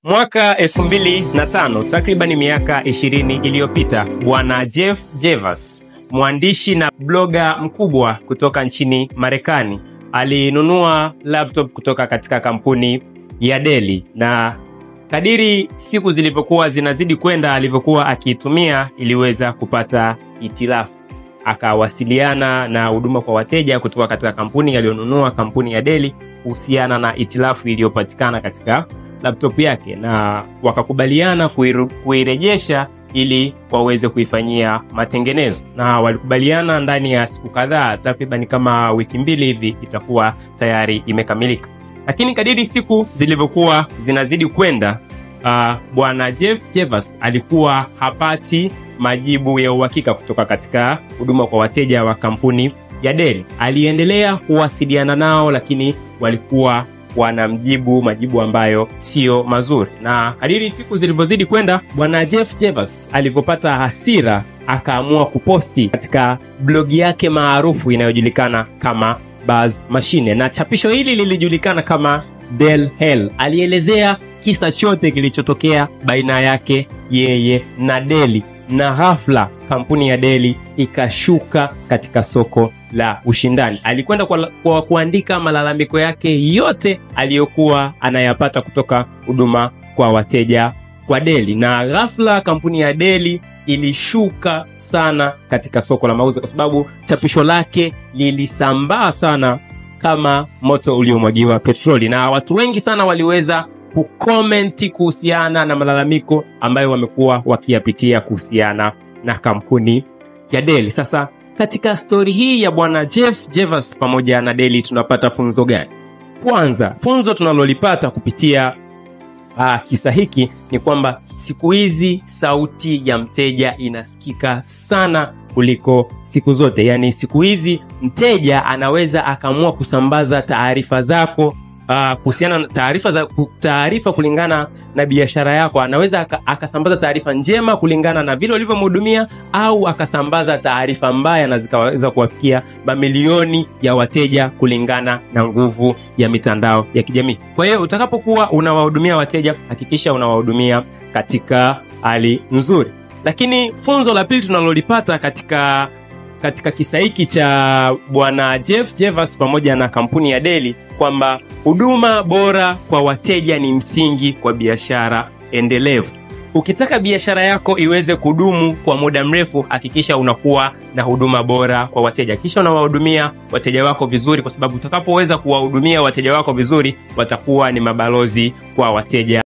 Mwaka 2005, takriban miaka 20 iliyopita, Bwana Jeff Bezos, mwandishi na bloga mkubwa kutoka nchini Marekani, alinunua laptop kutoka katika kampuni ya Dell, na kadiri siku zilivyokuwa zinazidi kwenda, alivyokuwa akiitumia iliweza kupata hitilafu. Akawasiliana na huduma kwa wateja kutoka katika kampuni aliyonunua, kampuni ya Dell, kuhusiana na hitilafu iliyopatikana katika laptop yake, na wakakubaliana kuirejesha ili waweze kuifanyia matengenezo, na walikubaliana ndani ya siku kadhaa, takriban kama wiki 2 hivi, itakuwa tayari imekamilika. Lakini kadiri siku zilivyokuwa zinazidi kwenda, Bwana Jeff Bezos alikuwa hapati majibu ya uhakika kutoka katika huduma kwa wateja wa kampuni ya Dell. Aliendelea kuwasiliana nao, lakini walikuwa wanamjibu majibu ambayo sio mazuri. Na kadiri siku zilivyozidi kwenda, Bwana Jeff Bezos alivyopata hasira, akaamua kuposti katika blogi yake maarufu inayojulikana kama Buzz Machine, na chapisho hili lilijulikana kama Dell Hell. Alielezea kisa chote kilichotokea baina yake yeye na Dell, na ghafla kampuni ya Dell ikashuka katika soko la ushindani. Alikwenda kwa kuandika malalamiko yake yote aliyokuwa anayapata kutoka huduma kwa wateja kwa Dell, na ghafla kampuni ya Dell ilishuka sana katika soko la mauzo, kwa sababu chapisho lake lilisambaa sana kama moto uliomwagiwa petroli, na watu wengi sana waliweza kukomenti kuhusiana na malalamiko ambayo wamekuwa wakiyapitia kuhusiana na kampuni ya Dell. Sasa katika story hii ya Bwana Jeff Bezos pamoja na Dell tunapata funzo gani? Kwanza, funzo tunalolipata kupitia kisa hiki ni kwamba siku hizi sauti ya mteja inasikika sana kuliko siku zote. Yani siku hizi mteja anaweza akaamua kusambaza taarifa zako kuhusiana na taarifa kulingana na biashara yako. Anaweza akasambaza taarifa njema kulingana na vile ulivyomhudumia, au akasambaza taarifa mbaya na zikaweza kuwafikia mamilioni ya wateja kulingana na nguvu ya mitandao ya kijamii. Kwa hiyo utakapokuwa unawahudumia wateja, hakikisha unawahudumia katika hali nzuri. Lakini funzo la pili tunalolipata katika kisa hiki cha Bwana Jeff Bezos pamoja na kampuni ya Dell, kwamba huduma bora kwa wateja ni msingi kwa biashara endelevu. Ukitaka biashara yako iweze kudumu kwa muda mrefu, hakikisha unakuwa na huduma bora kwa wateja. Kisha unawahudumia wateja wako vizuri, kwa sababu utakapoweza kuwahudumia wateja wako vizuri, watakuwa ni mabalozi kwa wateja.